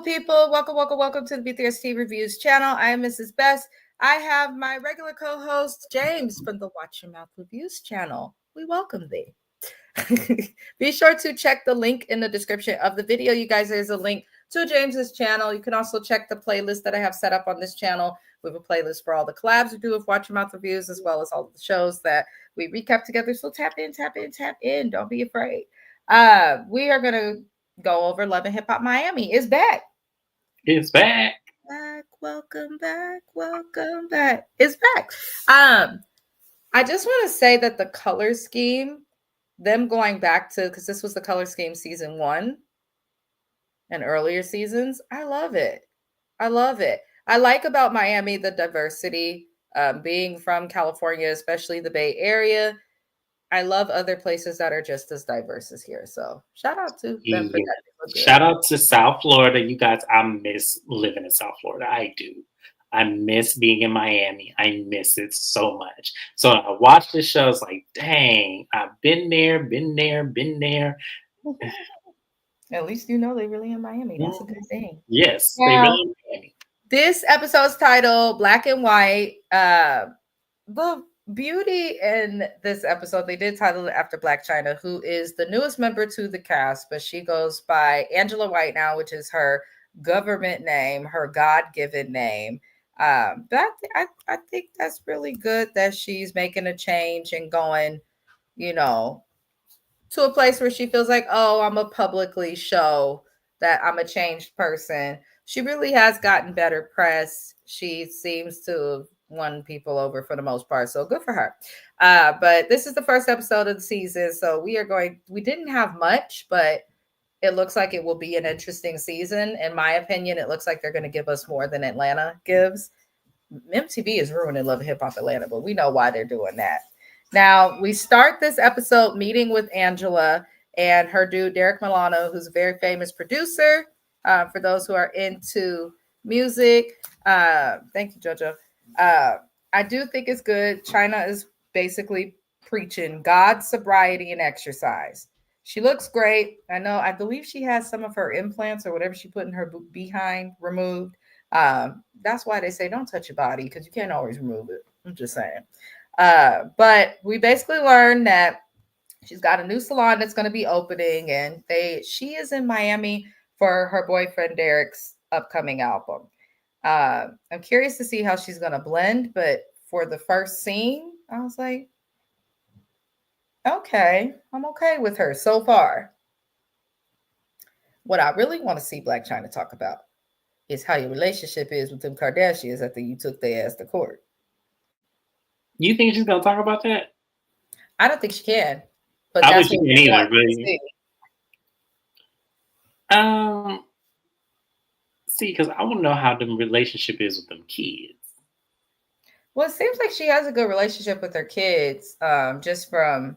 beautiful people. Welcome to the B3ST Reviews channel. I am Mrs. Best. I have my regular co-host, James, from the Watch Your Mouth Reviews channel. We welcome thee. Be sure to check the link in the description of the video. You guys, there's a link to James's channel. You can also check the playlist that I have set up on this channel. We have a playlist for all the collabs we do with Watch Your Mouth Reviews, as well as all the shows that we recap together. So tap in. Don't be afraid. We are going to go over Love and Hip Hop Miami. It's back. Welcome back. It's back. I just want to say that the color scheme, them going back to, because this was the color scheme season 1 and earlier seasons, I love it. I like about Miami the diversity, being from California, especially the Bay Area. I love other places that are just as diverse as here. So shout out to them for that. Shout out to South Florida. You guys, I miss living in South Florida. I do. I miss being in Miami. I miss it so much. So I watched this show. It's like, dang, I've been there. At least you know they really in Miami. That's a good thing. Yes, they really in Miami. This episode's titled Black and White. The beauty in this episode, they did title it after Blac Chyna, who is the newest member to the cast, but she goes by Angela White now, which is her government name, her God-given name. But I think that's really good that she's making a change and going, to a place where she feels like, oh, I'm a publicly show that I'm a changed person. She really has gotten better press. She seems to have won people over for the most part. So good for her. But this is the first episode of the season. So we didn't have much, but it looks like it will be an interesting season. In my opinion, it looks like they're going to give us more than Atlanta gives. MTV is ruining Love and Hip Hop Atlanta, but we know why they're doing that. Now, we start this episode meeting with Angela and her dude, Derek Milano, who's a very famous producer. For those who are into music. Thank you, JoJo. I do think it's good. Chyna is basically preaching God, sobriety, and exercise. She looks great. I believe she has some of her implants or whatever she put in her behind removed. That's why they say don't touch your body, because you can't always remove it. I'm just saying. But we basically learned that she's got a new salon that's going to be opening, and she is in Miami for her boyfriend Derek's upcoming album. I'm curious to see how she's going to blend, but for the first scene, I was like, okay, I'm okay with her so far. What I really want to see Blac Chyna talk about is how your relationship is with them Kardashians after you took their ass to court. You think she's going to talk about that? I don't think she can. But I wish she can either. See, because I want to know how the relationship is with them kids. Well, it seems like she has a good relationship with her kids, just from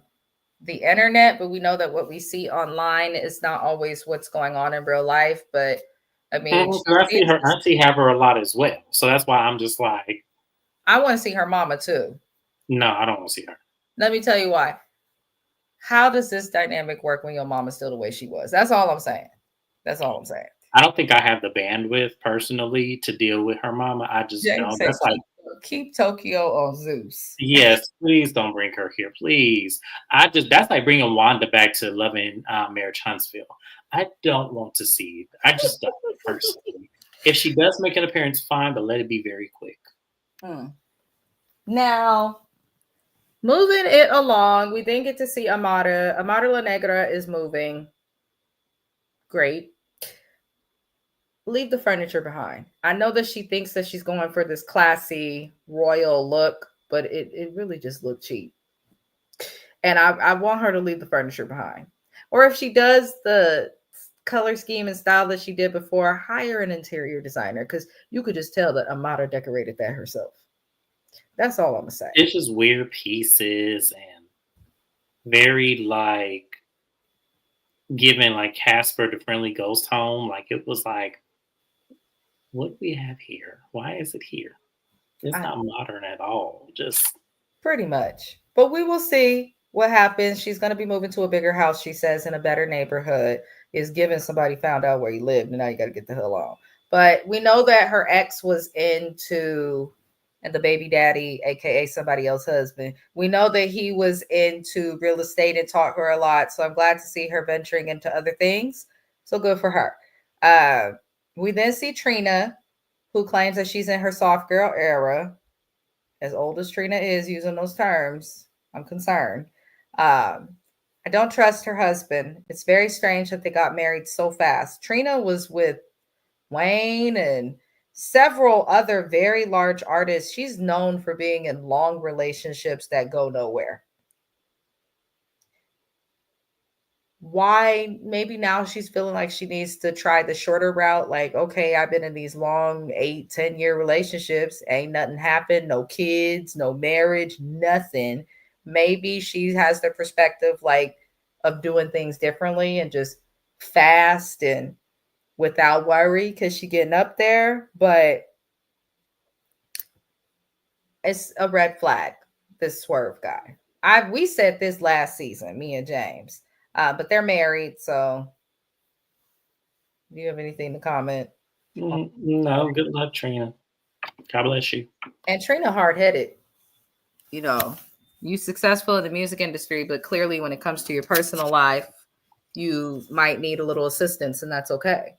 the internet. But we know that what we see online is not always what's going on in real life. But I mean, I see her a lot as well. So that's why I'm just like, I want to see her mama too. No, I don't want to see her. Let me tell you why. How does this dynamic work when your mama's still the way she was? That's all I'm saying. I don't think I have the bandwidth personally to deal with her mama. I just don't. That's keep Tokyo on Zeus. Yes, please don't bring her here, please. That's like bringing Wanda back to Loving Marriage Huntsville. I don't want to see it. I just don't personally. If she does make an appearance, fine, but let it be very quick. Now, moving it along, we then get to see Amara. Amara La Negra is moving. Great. Leave the furniture behind. I know that she thinks that she's going for this classy royal look, but it really just looked cheap. And I want her to leave the furniture behind. Or if she does the color scheme and style that she did before, hire an interior designer, because you could just tell that Amara decorated that herself. That's all I'm gonna say. It's just weird pieces and very like giving like Casper the Friendly Ghost Home. Like it was like, what do we have here? Why is it here? It's not modern at all. Just pretty much. But we will see. what happens? She's going to be moving to a bigger house, she says, in a better neighborhood. Is given somebody found out where he lived, and now you got to get the hell on. But we know that her ex was into, and the baby daddy, aka somebody else's husband. We know that he was into real estate and taught her a lot. So I'm glad to see her venturing into other things. So good for her. Uh, we then see Trina, who claims that she's in her soft girl era. As old as Trina is using those terms, I'm concerned. I don't trust her husband. It's very strange that they got married so fast. Trina was with Wayne and several other very large artists. She's known for being in long relationships that go nowhere. Why? Maybe now she's feeling like she needs to try the shorter route. Like, okay, I've been in these long 8, 10 year relationships, ain't nothing happened, no kids, no marriage, nothing. Maybe she has the perspective like of doing things differently and just fast and without worry because she getting up there. But it's a red flag, this Swerve guy. We said this last season, me and James. But they're married, so do you have anything to comment? No, good luck, Trina. God bless you. And Trina hard headed, you know. You successful in the music industry, but clearly when it comes to your personal life, you might need a little assistance, and that's okay.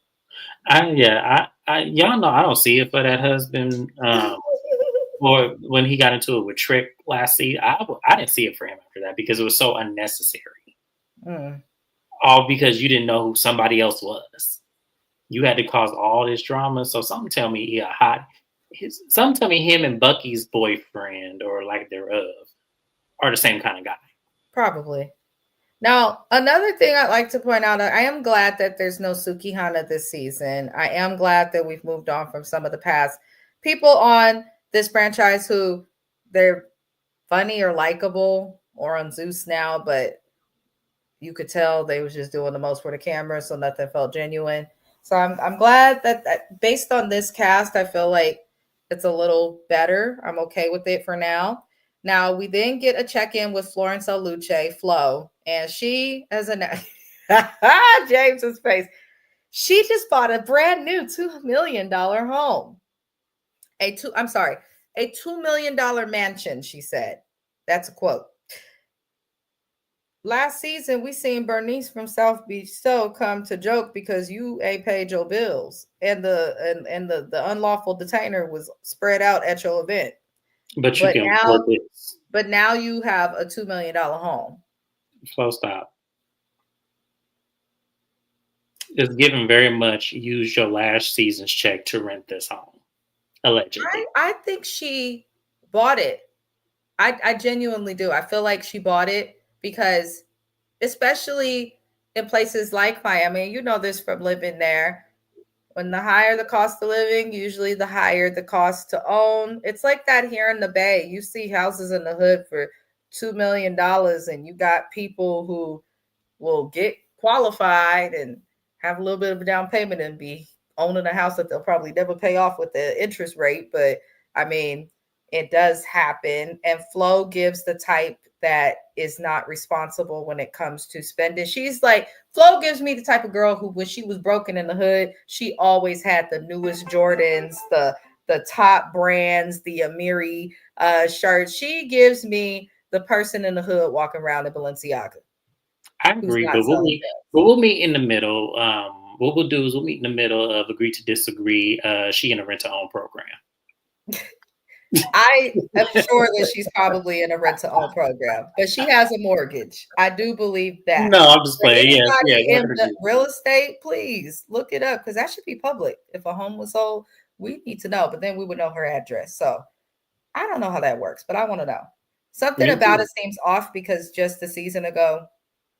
Y'all know I don't see it for that husband. Or when he got into it with Trick last season, I didn't see it for him after that because it was so unnecessary. Mm. All because you didn't know who somebody else was. You had to cause all this drama. So something tell me something tell me him and Bucky's boyfriend or like thereof are the same kind of guy. Probably. Now, another thing I'd like to point out, I am glad that there's no Sukihana this season. I am glad that we've moved on from some of the past people on this franchise who they're funny or likable or on Zeus now, but you could tell they was just doing the most for the camera, so nothing felt genuine. So I'm glad that based on this cast, I feel like it's a little better. I'm okay with it for now. Now we then get a check-in with Florence Aluce, Flo, and she as a James's face. She just bought a brand new $2 million home. A $2 million mansion, she said. That's a quote. Last season, we seen Bernice from South Beach so come to joke because you ain't paid your bills, and the unlawful detainer was spread out at your event. But you can afford this. But now you have a $2 million home. Slow stop. It's given very much use your last season's check to rent this home. Allegedly. I think she bought it. I genuinely do. I feel like she bought it because, especially in places like Miami, you know this from living there. When the higher the cost of living, usually the higher the cost to own. It's like that here in the Bay. You see houses in the hood for $2 million, and you got people who will get qualified and have a little bit of a down payment and be owning a house that they'll probably never pay off with the interest rate. But I mean, it does happen. And Flo gives the type that is not responsible when it comes to spending. She's like, Flo gives me the type of girl who, when she was broken in the hood, she always had the newest Jordans, the top brands, the Amiri shirts. She gives me the person in the hood walking around in Balenciaga. I agree, but we'll meet in the middle. What we'll do is we'll meet in the middle of agree to disagree. She in a rent to own program. I am sure that she's probably in a rent to own program, but she has a mortgage. I do believe that. No, I'm just playing. Yeah. In the real estate, please look it up because that should be public. If a home was sold, we need to know, but then we would know her address. So I don't know how that works, but I want to know. Something about it seems off because just a season ago,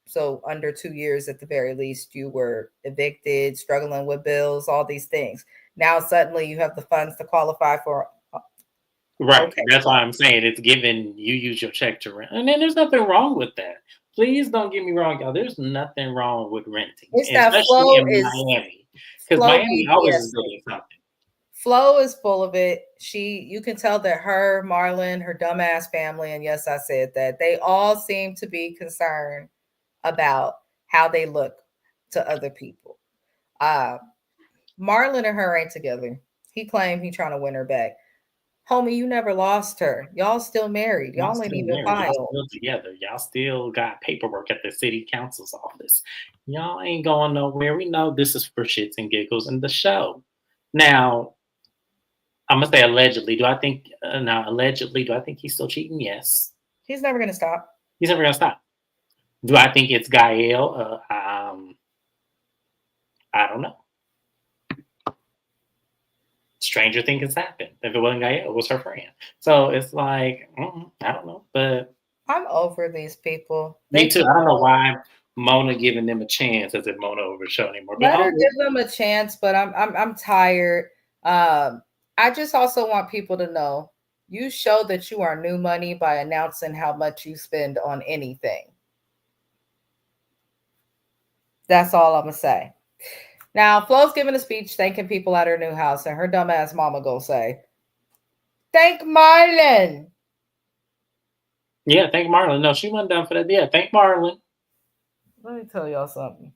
so under 2 years at the very least, you were evicted, struggling with bills, all these things. Now suddenly you have the funds to qualify for. Right. Okay. That's why I'm saying it's given you use your check to rent. And then there's nothing wrong with that. Please don't get me wrong, y'all. There's nothing wrong with renting. It's especially in Miami. Because Miami always is doing something. Flo is full of it. You can tell that her, Marlon, her dumbass family, and yes, I said that, they all seem to be concerned about how they look to other people. Uh, Marlon and her ain't together. He claimed he trying to win her back. Homie, you never lost her. Y'all still married. Y'all Y'all ain't still even married. Y'all filed. still together. Y'all still got paperwork at the city council's office. Y'all ain't going nowhere. We know this is for shits and giggles in the show. Now, I'm gonna say allegedly. Do I think now allegedly? Do I think he's still cheating? Yes. He's never gonna stop. He's never gonna stop. Do I think it's Gael? I don't know. Stranger things happen. If it wasn't Gael, it was her friend. So it's like I don't know, but I'm over these people. me They too. keep I don't know on. why Mona giving them a chance as if Mona over the show anymore. But Let her give them a chance, but I'm tired. I just also want people to know you show that you are new money by announcing how much you spend on anything. That's all I'm gonna say. Now, Flo's giving a speech thanking people at her new house, and her dumbass mama gonna say, "Thank Marlon." yeah, thank Marlon. No, she wasn't down for that. Yeah, thank Marlon. Let me tell y'all something.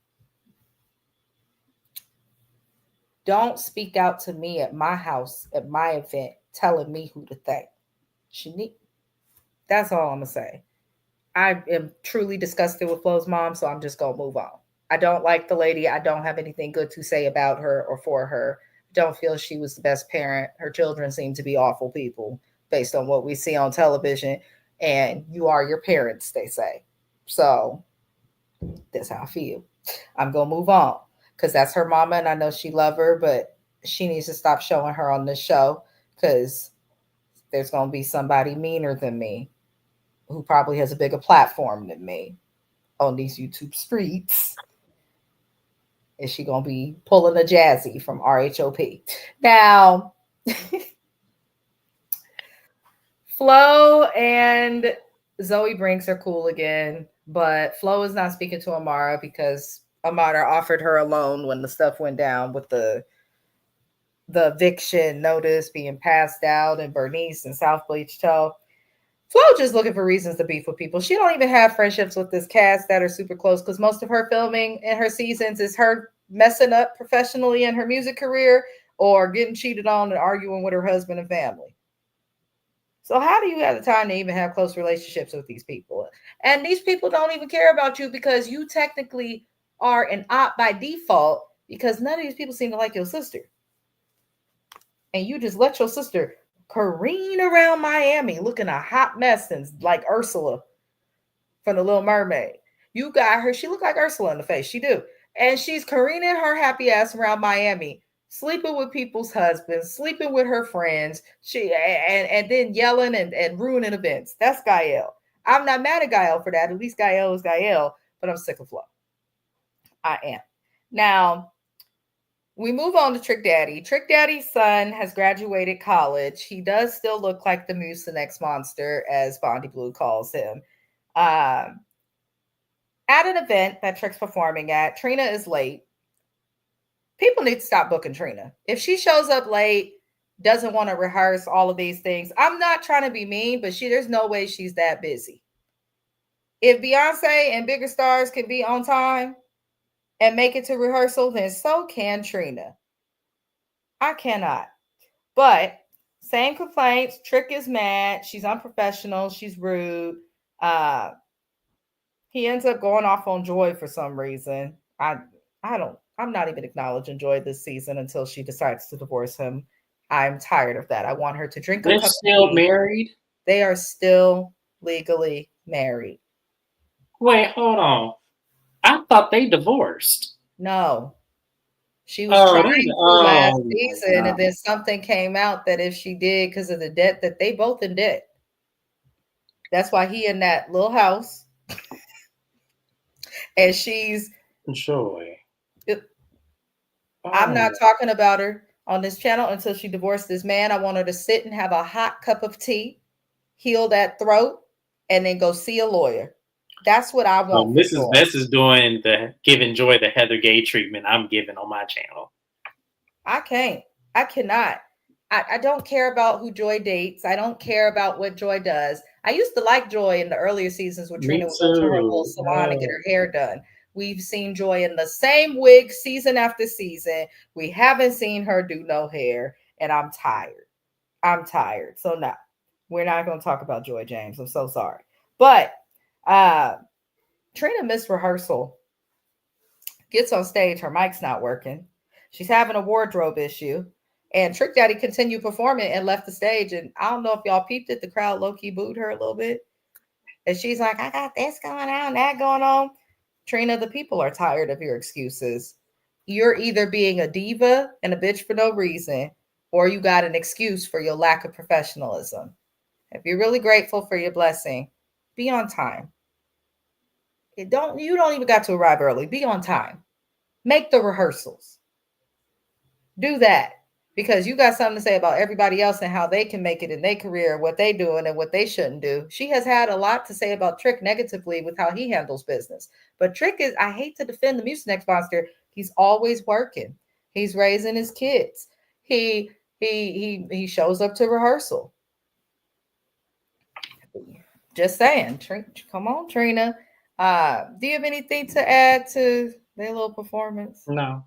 Don't speak out to me at my house, at my event, telling me who to thank. Shanique. That's all I'm gonna say. I am truly disgusted with Flo's mom, so I'm just gonna move on. I don't like the lady. I don't have anything good to say about her or for her. Don't feel she was the best parent. Her children seem to be awful people based on what we see on television. And you are your parents, they say. So that's how I feel. I'm gonna move on because that's her mama, and I know she love her, but she needs to stop showing her on this show because there's gonna be somebody meaner than me who probably has a bigger platform than me on these YouTube streets. Is she gonna be pulling a Jazzy from RHOP? Now, Flo and Zoe Brinks are cool again, but Flo is not speaking to Amara because Amara offered her a loan when the stuff went down with the eviction notice being passed out in Bernice and South Bleach Toe. Flo just looking for reasons to beef with people. She don't even have friendships with this cast that are super close because most of her filming in her seasons is her messing up professionally in her music career or getting cheated on and arguing with her husband and family. So how do you have the time to even have close relationships with these people? And these people don't even care about you because you technically are an op by default because none of these people seem to like your sister. And you just let your sister careen around Miami looking a hot mess and like Ursula from the Little Mermaid. You got her, she looked like Ursula in the face. She do. And she's careening her happy ass around Miami, sleeping with people's husbands, sleeping with her friends. And then yelling and ruining events. That's Gael. I'm not mad at Gael for that. At least Gael is Gael, but I'm sick of Flo. I am. Now, we move on to Trick Daddy. Trick Daddy's son has graduated college. He does still look like the Mucinex monster, as Bondi Blue calls him. Um, at an event that Trick's performing at, Trina is late. People need to stop booking Trina. If she shows up late, doesn't want to rehearse all of these things, I'm not trying to be mean, but there's no way she's that busy. If Beyonce and bigger stars can be on time and make it to rehearsal, then so can Trina. I cannot. But same complaints. Trick is mad. She's unprofessional. She's rude. Uh, he ends up going off on Joy for some reason. I don't. I'm not even acknowledging Joy this season until she decides to divorce him. I'm tired of that. I want her to drink a they're cup of still tea. married. They are still legally married. Wait, hold on. I thought they divorced. No, she was Oh, trying they, to last oh my season, and god. then something came out that if she did because of the debt that they both in debt. That's why he in that little house, and she's. Joy. I'm not Oh, talking about her on this channel until she divorced this man. I want her to sit and have a hot cup of tea, heal that throat, and then go see a lawyer. That's what I want for Mrs. Joy. Best is doing the giving Joy the Heather Gay treatment I'm giving on my channel. I can't. I cannot. I don't care about who Joy dates. I don't care about what Joy does. I used to like Joy in the earlier seasons when Me Trina would go to her little too. salon and get her hair done. We've seen Joy in the same wig season after season. We haven't seen her do no hair, and I'm tired. I'm tired. So no, we're not going to talk about Joy James. I'm so sorry. But uh Trina missed rehearsal, gets on stage, her mic's not working. She's having a wardrobe issue. And Trick Daddy continued performing and left the stage. And I don't know if y'all peeped it, the crowd low key booed her a little bit. And she's like, I got this going on, that going on. Trina, the people are tired of your excuses. You're either being a diva and a bitch for no reason, or you got an excuse for your lack of professionalism. If you're really grateful for your blessing, be on time. You don't even got to arrive early. Be on time. Make the rehearsals. Do that because you got something to say about everybody else and how they can make it in their career, what they doing and what they shouldn't do. She has had a lot to say about Trick negatively with how he handles business. But Trick is, I hate to defend the Mucinex monster. He's always working. He's raising his kids. He shows up to rehearsal. Just saying. Come on, Trina. Do you have anything to add to their little performance? No.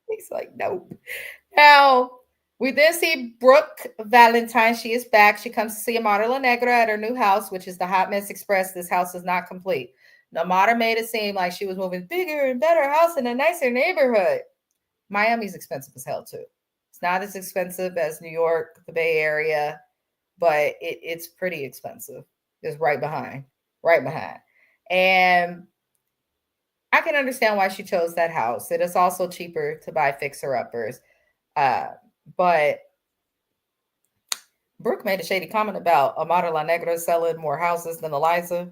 He's like, nope. Now, we then see Brooke Valentine. She is back. She comes to see Amara La Negra at her new house, which is the Hot Mess Express. This house is not complete. Amara made it seem like she was moving bigger and better house in a nicer neighborhood. Miami's expensive as hell, too. It's not as expensive as New York, the Bay Area, but it's pretty expensive. It's right behind, right behind. And I can understand why she chose that house. It is also cheaper to buy fixer-uppers. Uh, but Brooke made a shady comment about Amara La Negra selling more houses than Eliza.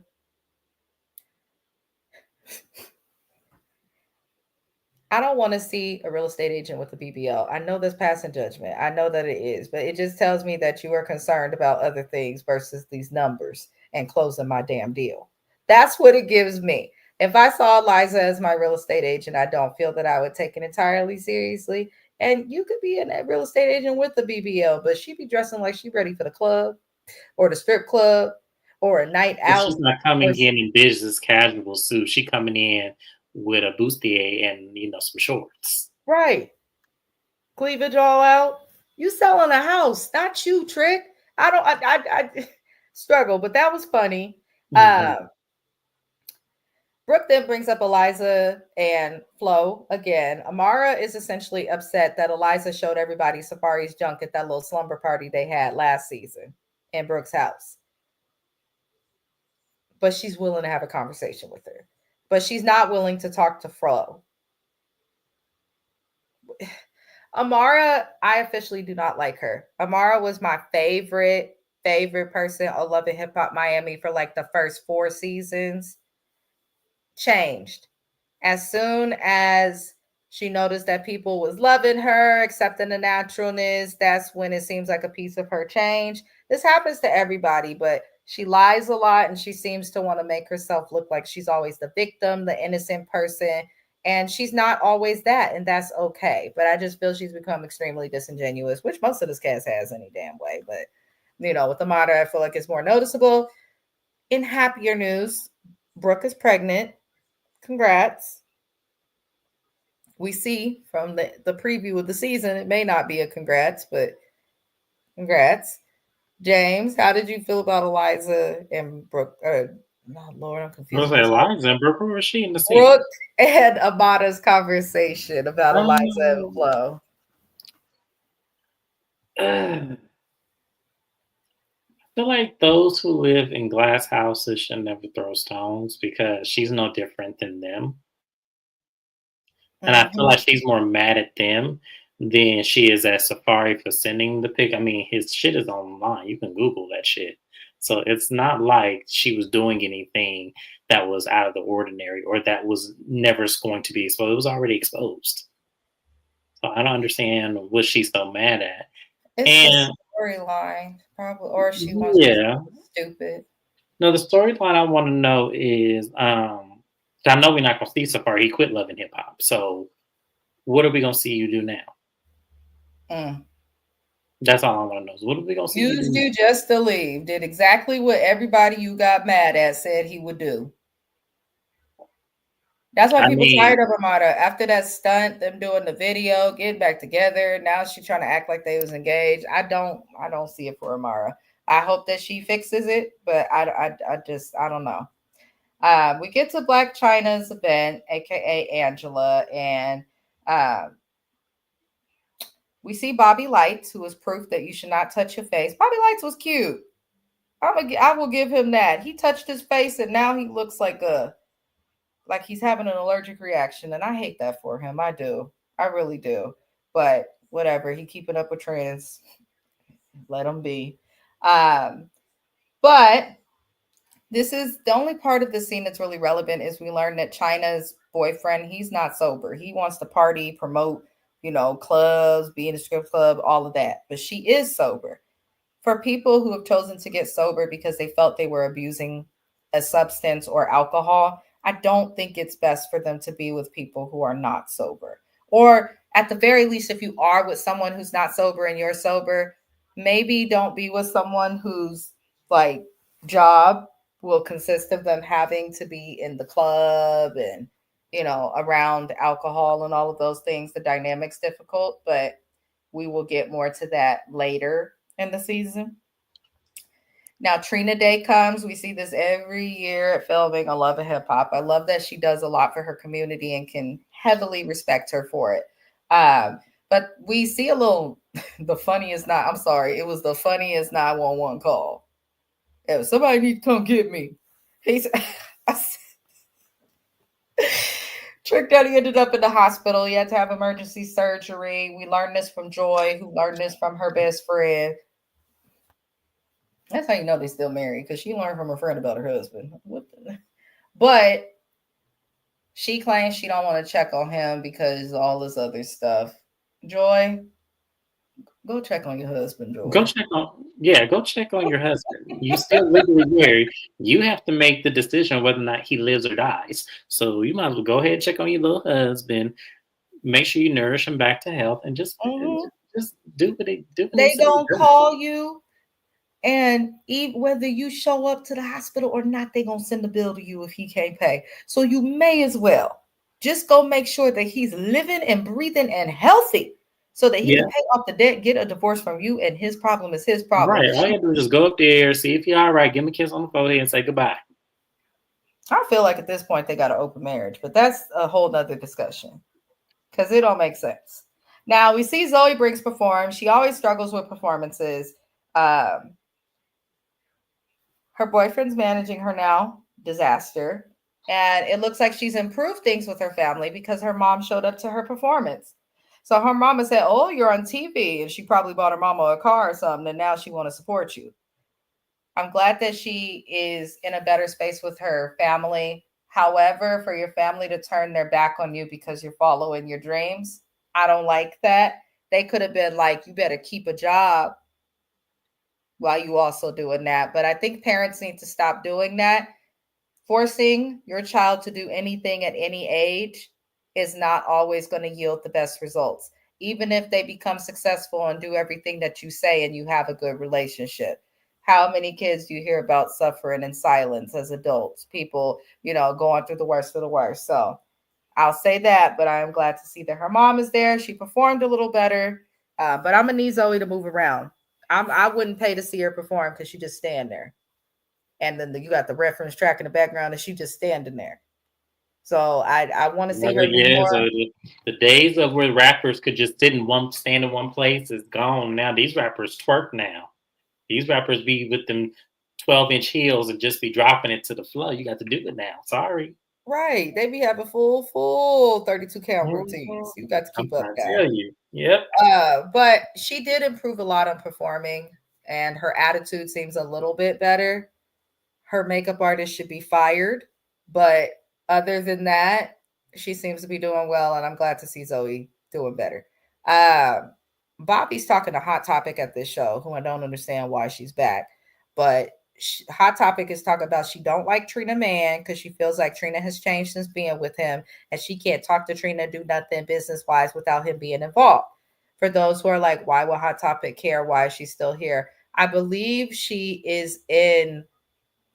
I don't want to see a real estate agent with a BBL. I know that's passing judgment. I know that it is, but it just tells me that you are concerned about other things versus these numbers and closing my damn deal. That's what it gives me. If I saw Eliza as my real estate agent, I don't feel that I would take it entirely seriously. And you could be a real estate agent with a BBL, but she'd be dressing like she's ready for the club or the strip club or a night But out. she's not Or coming in business casual suit. She coming in with a bustier and some shorts. right, cleavage all out. You selling a house, not you, Trick. I don't. I struggle, but that was funny. Mm-hmm. Brooke then brings up Eliza and Flo again. Amara is essentially upset that Eliza showed everybody Safari's junk at that little slumber party they had last season in Brooke's house. But she's willing to have a conversation with her. But she's not willing to talk to Flo. Amara, I officially do not like her. Amara was my favorite person on Love and Hip Hop Miami for like the first 4 seasons. Changed as soon as she noticed that people was loving her, accepting the naturalness. That's when it seems like a piece of her change. This happens to everybody, but she lies a lot and she seems to want to make herself look like she's always the victim, the innocent person. And she's not always that, and that's okay. But I just feel she's become extremely disingenuous, which most of this cast has any damn way. But with the modern, I feel like it's more noticeable. In happier news, Brooke is pregnant. Congrats. We see from the preview of the season, it may not be a congrats, but congrats. James, how did you feel about Eliza and Brooke? No, Lord, I'm I was confused. like, Eliza and Brooke, where was she in the scene? Brooke and Amada's conversation about Eliza and Flo. I feel like those who live in glass houses should never throw stones because she's no different than them. And I feel Mm-hmm. like she's more mad at them than she is at Safari for sending the pic. I mean, his shit is online. You can Google that shit. So it's not like she was doing anything that was out of the ordinary or that was never going to be exposed. It was already exposed. So I don't understand what she's so mad at. It's the And storyline, probably, or she wants to yeah, be stupid. no, the storyline I want to know is I know we're not gonna see Safari. He quit loving hip hop. So what are we gonna see you do now? Mm. That's all I want to know. So what are we gonna see you Used do? you just to leave. Did exactly what everybody you got mad at said he would do. That's why I people mean, tired of Amada. After that stunt, them doing the video, getting back together. Now she's trying to act like they was engaged. I don't see it for Amara. I hope that she fixes it, but I don't know. We get to Black China's event, aka Angela, and um, we see Bobby Lights, who is proof that you should not touch your face. Bobby Lights was cute. I will give him that. He touched his face, and now he looks like he's having an allergic reaction, and I hate that for him. I do. I really do. But whatever. He keeping up with trends. Let him be. Um, but this is the only part of the scene that's really relevant is we learn that China's boyfriend, he's not sober. He wants to party, promote, clubs, be in a strip club, all of that. But she is sober. For people who have chosen to get sober because they felt they were abusing a substance or alcohol, I don't think it's best for them to be with people who are not sober. Or at the very least, if you are with someone who's not sober and you're sober, maybe don't be with someone whose like job will consist of them having to be in the club and around alcohol and all of those things. The dynamic's difficult, but we will get more to that later in the season. Now, Trina Day comes. We see this every year at filming a Love and Hip Hop. I love that she does a lot for her community and can heavily respect her for it. But we see a little, the funniest, not, I'm sorry, it was the funniest 911 call. If somebody needs to come get me. He's, Trick Daddy ended up in the hospital. He had to have emergency surgery. We learned this from Joy, who learned this from her best friend. That's how you know they still married because she learned from her friend about her husband. But she claims she don't want to check on him because all this other stuff. Joy, go check on your husband, go Joy. check on yeah, go check on your husband. You still legally married. You have to make the decision whether or not he lives or dies. So you might as well go ahead and check on your little husband. Make sure you nourish him back to health, and Mm-hmm. just do what he They said. gonna call you, and even whether you show up to the hospital or not, they gonna send the bill to you if he can't pay. So you may as well just go make sure that he's living and breathing and healthy, so that he can Yeah, pay off the debt, get a divorce from you, and his problem is his problem. right. All you have to do is just go up there, see if you're all right, give him a kiss on the forehead, and say goodbye. I feel like at this point they got an open marriage, but that's a whole nother discussion because it don't make sense. Now we see Zoe Briggs perform. She always struggles with performances. Um, Her boyfriend's managing her now, disaster. And it looks like she's improved things with her family because her mom showed up to her performance. So her mama said, "Oh, you're on TV." And she probably bought her mama a car or something. And now she want to support you. I'm glad that she is in a better space with her family. However, for your family to turn their back on you because you're following your dreams, I don't like that. They could have been like, you better keep a job while you also doing that. But I think parents need to stop doing that. Forcing your child to do anything at any age is not always going to yield the best results, even if they become successful and do everything that you say and you have a good relationship. How many kids do you hear about suffering in silence as adults? People, going through the worst of the worst. So I'll say that, but I am glad to see that her mom is there. She performed a little better, but I'm gonna need Zoe to move around. I wouldn't pay to see her perform because she just stand there, and then you got the reference track in the background, and she just standing there. So I want to see her do Yeah, more. so the days of where rappers could just stand in one place is gone now. These rappers twerk now. These rappers be with them 12-inch heels and just be dropping it to the floor. You got to do it now. Sorry. Right, they be having full 32 count routines. Mhm. You got to I'm keep up, trying to guy. tell you. Yep. But she did improve a lot on performing, and her attitude seems a little bit better. Her makeup artist should be fired. But other than that, she seems to be doing well, and I'm glad to see Zoe doing better. Um, Bobby's talking to Hot Topic at this show, who I don't understand why she's back. But Hot Topic is talking about she don't like Trina Man because she feels like Trina has changed since being with him, and she can't talk to Trina, do nothing business wise without him being involved. For those who are like, why will Hot Topic care? Why is she still here? I believe she is in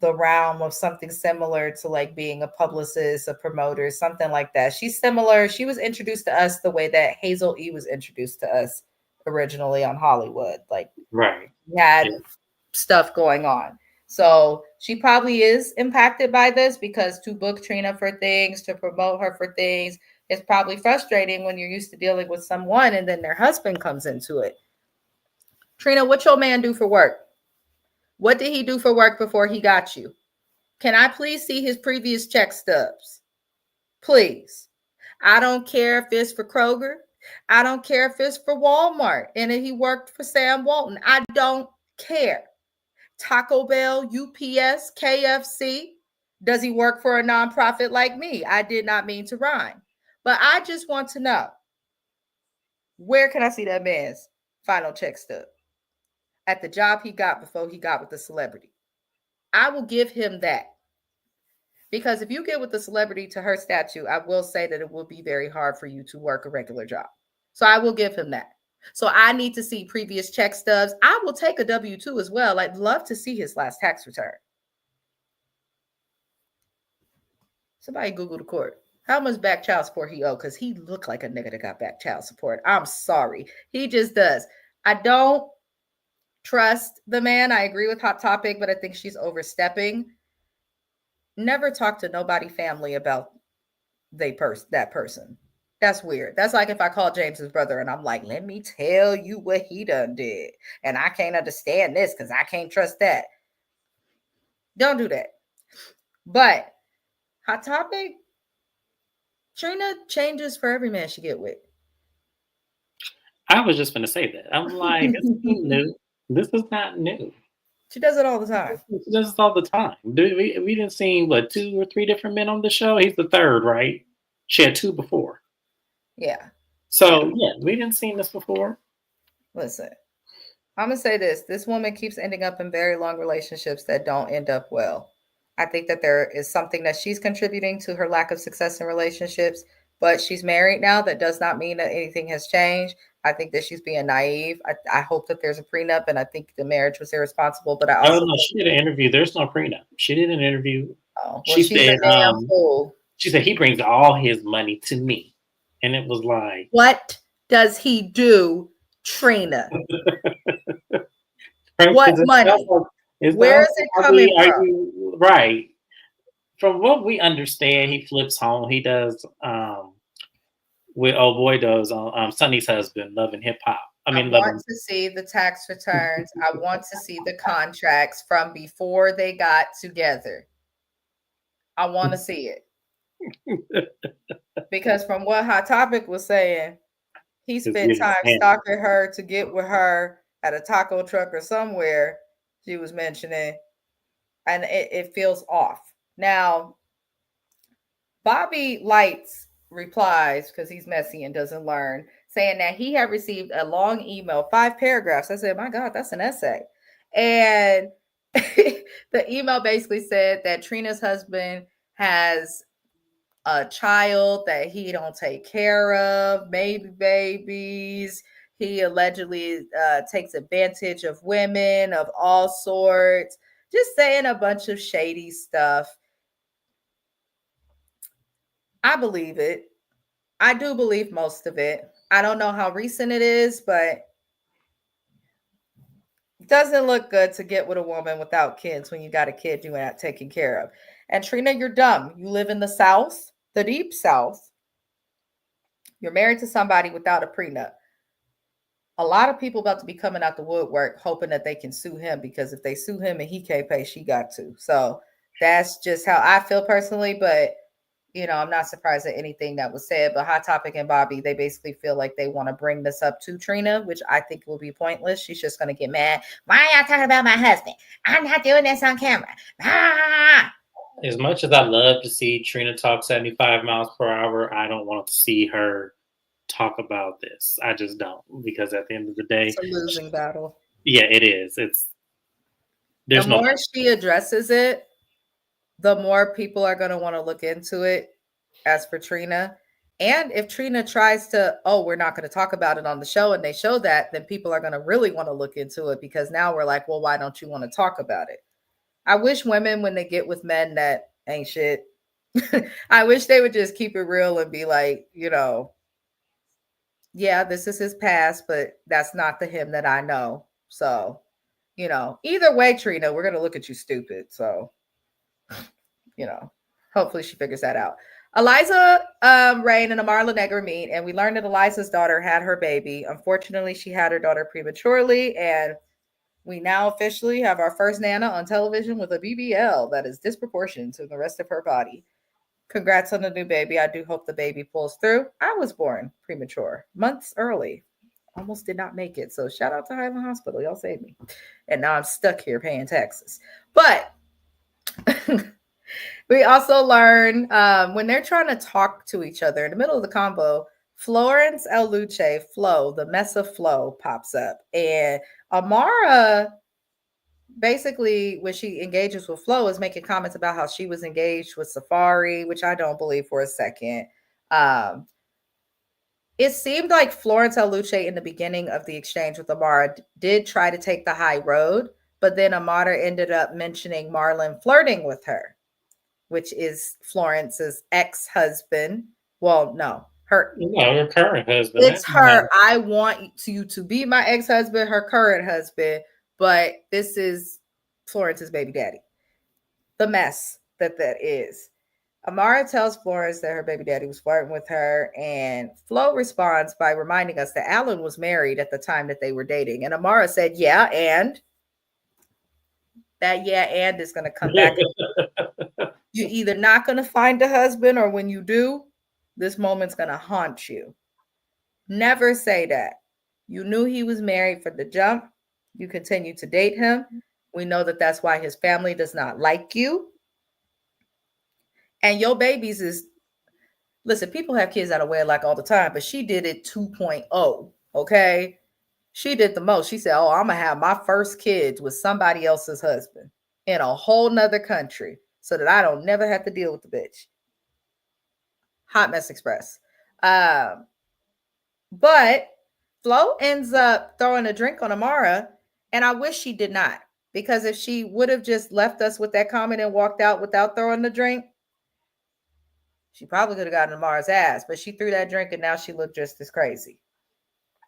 the realm of something similar to like being a publicist, a promoter, something like that. She's similar. She was introduced to us the way that Hazel E was introduced to us originally on Hollywood. Like, Right. had Yeah. stuff going on. So she probably is impacted by this because to book Trina for things, to promote her for things, it's probably frustrating when you're used to dealing with someone and then their husband comes into it. Trina, what your man do for work? What did he do for work before he got you? Can I please see his previous check stubs? Please. I don't care if it's for Kroger. I don't care if it's for Walmart and he worked for Sam Walton. I don't care. Taco Bell, UPS, KFC. Does he work for a nonprofit like me? I did not mean to rhyme. But I just want to know, where can I see that man's final check stub? At the job he got before he got with the celebrity. I will give him that. Because if you get with the celebrity to her statue, I will say that it will be very hard for you to work a regular job. So I will give him that. So I need to see previous check stubs. I will take a W-2 as well. I'd love to see his last tax return. Somebody Google the court. How much back child support he owe? Because he looked like a nigga that got back child support. I'm sorry. He just does. I don't trust the man. I agree with Hot Topic, but I think she's overstepping. Never talk to nobody family about that person. That's weird. That's like if I call James's brother and I'm like, let me tell you what he done did. And I can't understand this because I can't trust that. Don't do that. But Hot Topic, Trina changes for every man she get with. I was just going to say that. I'm like, this ain't new. This is not new. She does it all the time. She does this all the time. We didn't see what 2 or 3 different men on the show. He's the third, right? She had 2 before. Yeah. So yeah, we didn't see this before. Listen, I'm going to say this. This woman keeps ending up in very long relationships that don't end up well. I think that there is something that she's contributing to her lack of success in relationships, but she's married now. That does not mean that anything has changed. I think that she's being naive. I hope that there's a prenup, and I think the marriage was irresponsible. But I Oh also no, she did an interview. There's no prenup. She did an interview. well, She she's said, a damn fool. she said he brings all his money to me, and it was like, What does he do, Trina? What because money? Where is it are coming from? you right? From what we understand, he flips home. He does with old boy does Sonny's husband, Love and Hip Hop. I I mean, Love want and to see the tax returns. I want to see the contracts from before they got together. I want to see it. Because from what Hot Topic was saying, he his spent business time man. stalking her to get with her at a taco truck or somewhere she was mentioning, and it feels off. Now, Bobby Lights replies because he's messy and doesn't learn, saying that he had received a long email, 5 paragraphs. I said, my God, that's an essay. And the email basically said that Trina's husband has a child that he don't take care of, maybe babies. He allegedly takes advantage of women of all sorts, just saying a bunch of shady stuff. I believe it. I do believe most of it. I don't know how recent it is, but it doesn't look good to get with a woman without kids when you got a kid you're not taking care of. And Trina, you're dumb. You live in the South, the deep South. You're married to somebody without a prenup. A lot of people about to be coming out the woodwork hoping that they can sue him because if they sue him and he can't pay, she got to. So that's just how I feel personally. But I'm not surprised at anything that was said. But Hot Topic and Bobby, they basically feel like they want to bring this up to Trina, which I think will be pointless. She's just going to get mad. Why are y'all talking about my husband? I'm not doing this on camera. Ah! As much as I love to see Trina talk 75 miles per hour, I don't want to see her talk about this. I just don't, because at the end of the day, It's a losing battle. yeah, it is. The There's no. more she addresses it, the more people are going to want to look into it as for Trina. And if Trina tries to, oh, we're not going to talk about it on the show, and they show that, then people are going to really want to look into it, because now we're like, well, why don't you want to talk about it? I wish women, when they get with men that ain't shit, I wish they would just keep it real and be like, yeah, this is his past, but that's not the him that I know. So, either way, Trina, we're going to look at you stupid. So, hopefully she figures that out. Eliza Rain and Amar Lenegger meet, and we learned that Eliza's daughter had her baby. Unfortunately, she had her daughter prematurely, and we now officially have our first Nana on television with a BBL that is disproportionate to the rest of her body. Congrats on the new baby. I do hope the baby pulls through. I was born premature, months early. Almost did not make it. So shout out to Highland Hospital. Y'all saved me. And now I'm stuck here paying taxes. But we also learn when they're trying to talk to each other in the middle of the combo, Florence El Luce, Flo, the mess of Flo, pops up. And Amara, basically, when she engages with Flo, is making comments about how she was engaged with Safari, which I don't believe for a second. Um, it seemed like Florence El Luce in the beginning of the exchange with Amara did try to take the high road, but then Amara ended up mentioning Marlon flirting with her, which is Florence's ex-husband. Well, no, Her current husband. it's her. I want you to be my ex-husband, her current husband, but this is Florence's baby daddy. The mess that is. Amara tells Florence that her baby daddy was flirting with her, and Flo responds by reminding us that Alan was married at the time that they were dating. And Amara said, yeah, and that yeah, and is going to come back. You're either not going to find a husband, or when you do, this moment's going to haunt you. Never say that. You knew he was married for the jump. You continue to date him. We know that that's why his family does not like you. And your babies is, listen, people have kids out of wedlock all the time, but she did it 2.0. Okay. She did the most. She said, oh, I'm going to have my first kids with somebody else's husband in a whole nother country so that I don't never have to deal with the bitch. Hot Mess Express. But Flo ends up throwing a drink on Amara, and I wish she did not, because if she would have just left us with that comment and walked out without throwing the drink, she probably could have gotten Amara's ass. But she threw that drink, and now she looked just as crazy.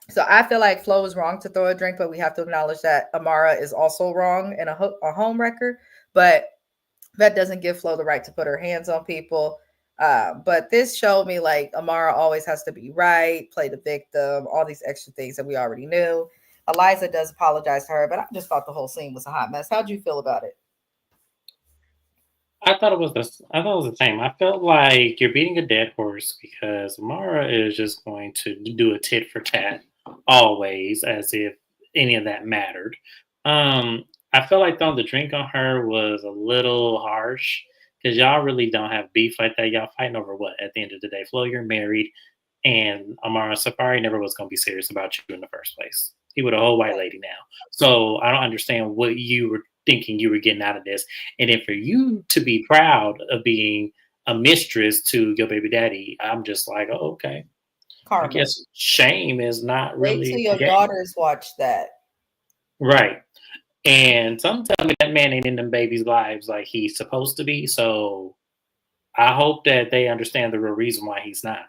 So I feel like Flo was wrong to throw a drink, but we have to acknowledge that Amara is also wrong in a home wrecker. But that doesn't give Flo the right to put her hands on people. But this showed me like Amara always has to be right, play the victim, all these extra things that we already knew. Eliza does apologize to her, but I just thought the whole scene was a hot mess. How'd you feel about it? I thought it was the same. I felt like you're beating a dead horse because Mara is just going to do a tit for tat always, as if any of that mattered. I felt like throwing the drink on her was a little harsh because y'all really don't have beef like that. Y'all fighting over what at the end of the day? Flo, you're married, and Amara Safari never was going to be serious about you in the first place. He was a whole white lady now. So I don't understand what you were thinking you were getting out of this. And then for you to be proud of being a mistress to your baby daddy, I'm just like, oh, okay. I Karma. guess shame is not Wait till really your the game. daughters watch that. Right. And some tell me that man ain't in them babies' lives like he's supposed to be. So I hope that they understand the real reason why he's not.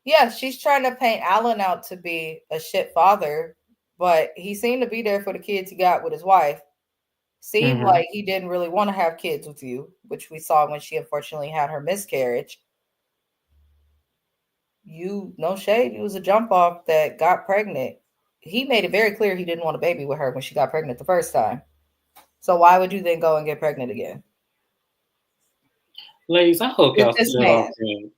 Yeah, she's trying to paint Alan out to be a shit father, but he seemed to be there for the kids he got with his wife. Seemed like he didn't really want to have kids with you, which we saw when she unfortunately had her miscarriage. You, no shade, you was a jump off that got pregnant. He made it very clear he didn't want a baby with her when she got pregnant the first time. So why would you then go and get pregnant again? Ladies, I hope With y'all this still man. don't think,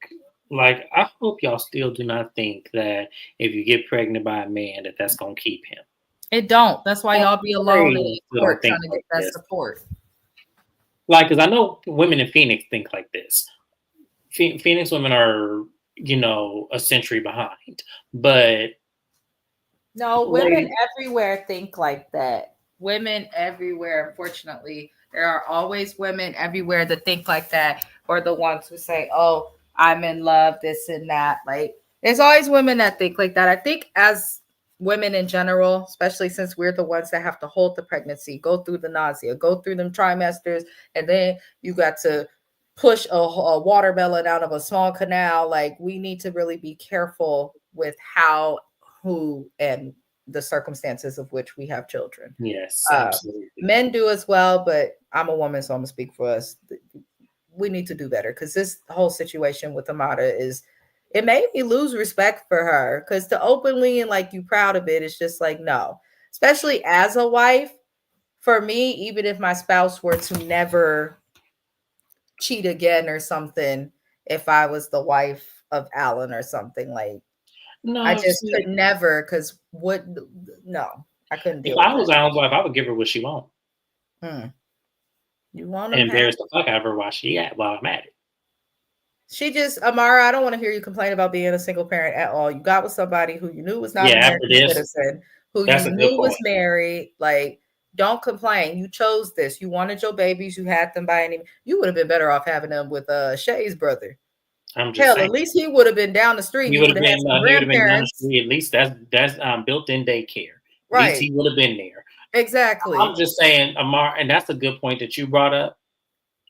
like, I hope y'all still do not think that if you get pregnant by a man, that that's going to keep him. It don't. That's why y'all be alone in court trying to get that this. support. Like, because I know women in Phoenix think like this. Phoenix women are, a century behind. But no, women everywhere think like that. Women everywhere, unfortunately, there are always women everywhere that think like that, or the ones who say, oh, I'm in love, this and that. Like, there's always women that think like that. I think as women in general, especially since we're the ones that have to hold the pregnancy, go through the nausea, go through them trimesters, and then you got to push a watermelon out of a small canal. Like, we need to really be careful with how, who, and the circumstances of which we have children. Yes, Uh, absolutely. Men do as well, but I'm a woman, so I'm gonna speak for us. We need to do better because this whole situation with Amada is, it made me lose respect for her, because to openly and like you proud of it, it's just like, no, especially as a wife. For me, even if my spouse were to never cheat again or something, if I was the wife of Alan or something, like, I No, just see, could never, because what, no, I couldn't if deal with I was that. Alan's wife, I would give her what she wants You want and to have, embarrass the fuck out of her while she at while I'm at it. she just, Amara, I don't want to hear you complain about being a single parent at all. You got with somebody who you knew was not Yeah, after American this, citizen, who that's you a good knew was point. married. Like, don't complain. You chose this. You wanted your babies. You had them by any. You would have been better off having them with Shay's brother. I'm just Hell, saying. at least he would have been down the street. He You would would have have had been some he would have been down the grandparents. street. At least that's built-in daycare. At least Right. he would have been there. I'm Exactly. just saying, Amar, and that's a good point that you brought up.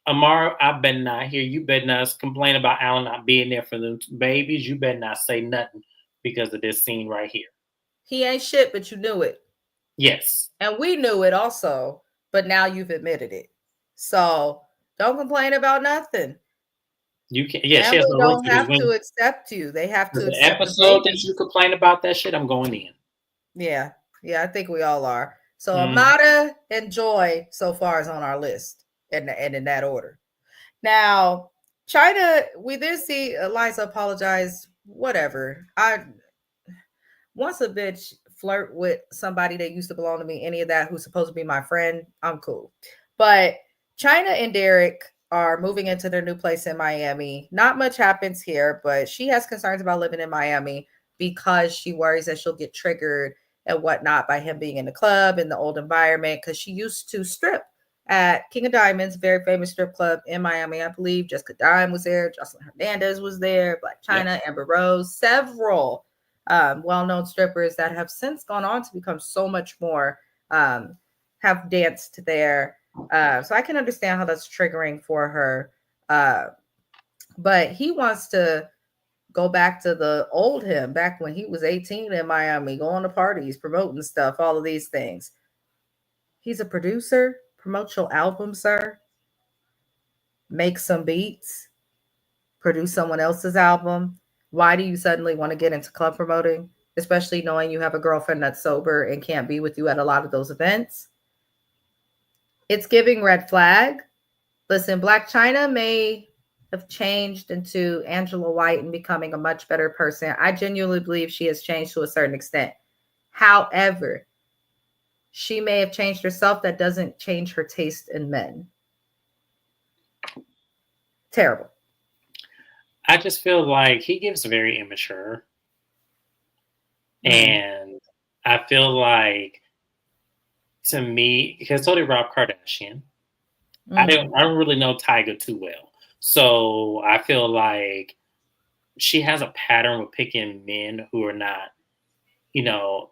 Amar, I better not hear you. Better not complain about Alan not being there for the babies. You better not say nothing because of this scene right here. He ain't shit, but you knew it. Yes, And we knew it also, but now you've admitted it. So don't complain about nothing. you can. Yeah, she has Family no right don't to because have to when accept you. They have for to the accept the episode that baby. you complain about that shit, I'm going in. Yeah. Yeah, I think we all are. So Mm. Amada and Joy so far is on our list, and in that order. Now, China, we did see Eliza apologize. Whatever. I Once a bitch flirt with somebody that used to belong to me, any of that, who's supposed to be my friend, I'm cool. But China and Derek are moving into their new place in Miami. Not much happens here, but she has concerns about living in Miami because she worries that she'll get triggered and whatnot by him being in the club in the old environment. Because she used to strip at King of Diamonds, very famous strip club in Miami, I believe. Jessica Dime was there, Jocelyn Hernandez was there, Black Yep. China, Amber Rose, several well-known strippers that have since gone on to become so much more, have danced there. So I can understand how that's triggering for her. But he wants to go back to the old him, back when he was 18 in Miami, going to parties, promoting stuff, all of these things. He's a producer. Promote your album, sir. Make some beats. Produce someone else's album. Why do you suddenly want to get into club promoting, especially knowing you have a girlfriend that's sober and can't be with you at a lot of those events? It's giving red flag. Listen, Blac China may have changed into Angela White and becoming a much better person. I genuinely believe she has changed to a certain extent. However, she may have changed herself. That doesn't change her taste in men. Terrible. I just feel like he gives very immature, Mm, and I feel like to me because so did Rob Kardashian. mm, I don't really know Tyga too well, so I feel like she has a pattern with picking men who are not, you know,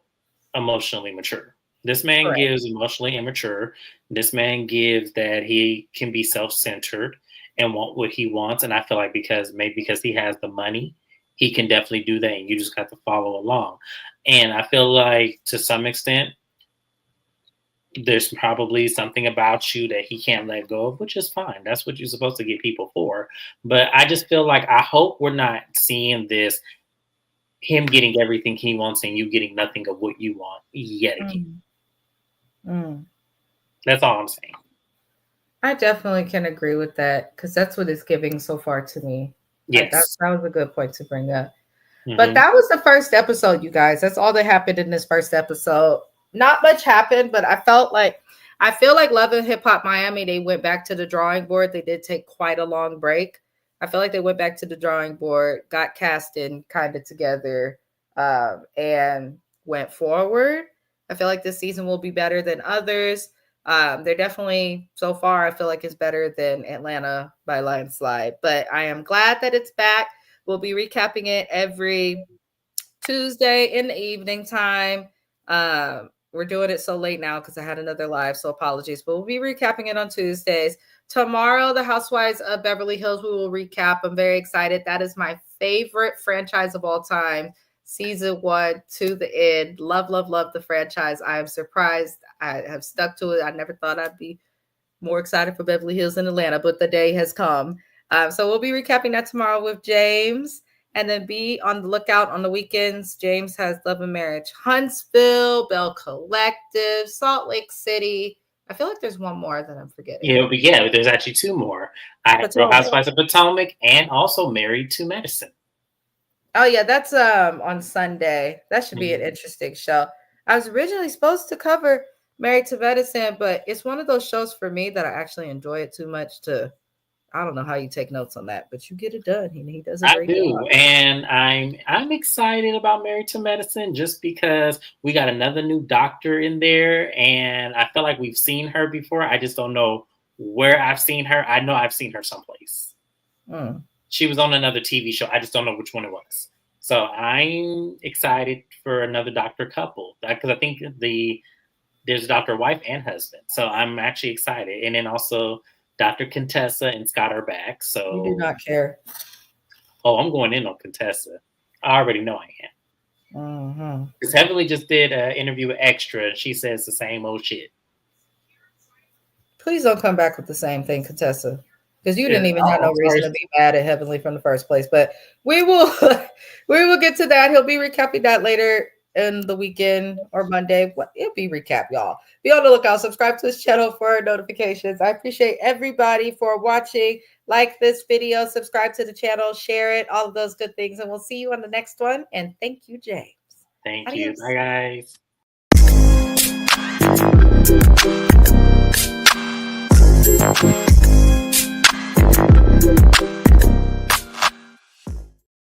emotionally mature. This man correct. gives emotionally immature. This man gives that he can be self-centered and want what he wants. And I feel like because he has the money, he can definitely do that. And you just got to follow along. And I feel like to some extent, there's probably something about you that he can't let go of, which is fine. That's what you're supposed to get people for. But I just feel like I hope we're not seeing this him getting everything he wants and you getting nothing of what you want yet again. Mm, mm. That's all I'm saying. I definitely can agree with that because that's what it's giving so far to me. Yes. That was a good point to bring up. But Hmm. that was the first episode, you guys. That's all that happened in this first episode. Not much happened, but I feel like Love and Hip Hop Miami, they went back to the drawing board. They did take quite a long break. I feel like they went back to the drawing board, got casting kind of together, and went forward. I feel like this season will be better than others. They're definitely, so far, I feel like it's better than Atlanta by landslide. But I am glad that it's back. We'll be recapping it every Tuesday in the evening time. We're doing it so late now because I had another live, so apologies. But we'll be recapping it on Tuesdays. Tomorrow, The Housewives of Beverly Hills, we will recap. I'm very excited. That is my favorite franchise of all time. Season 1 to the end. Love, love, love the franchise. I am surprised. I have stuck to it. I never thought I'd be more excited for Beverly Hills in Atlanta, but the day has come. So we'll be recapping that tomorrow with James. And then be on the lookout on the weekends. James has Love and Marriage Huntsville, Bell Collective, Salt Lake City. I feel like there's one more that I'm forgetting. Yeah, there's actually 2 more. I have Real Housewives of Potomac and also Married to Medicine. Oh yeah, that's on Sunday. That should be an interesting show. I was originally supposed to cover Married to Medicine, but it's one of those shows for me that I actually enjoy it too much to. I don't know how you take notes on that, but you get it done. He does a great job. And I'm excited about Married to Medicine just because we got another new doctor in there, and I feel like we've seen her before. I just don't know where I've seen her. I know I've seen her someplace. She was on another TV show. I just don't know which one it was. So I'm excited for another doctor couple because I think there's Dr. Wife and husband. So I'm actually excited. And then also Dr. Contessa and Scott are back. So you do not care. Oh, I'm going in on Contessa. I already know I am. Because Heavenly just did an interview with Extra, and she says the same old shit. Please don't come back with the same thing, Contessa. Because you didn't even have no reason to be mad at Heavenly from the first place. But we will get to that. He'll be recapping that later in the weekend or Monday. It'll be recap, y'all. Be on the lookout. Subscribe to this channel for notifications. I appreciate everybody for watching. Like this video, subscribe to the channel, share it, all of those good things. And we'll see you on the next one. And thank you, James. Thank you. Bye, guys.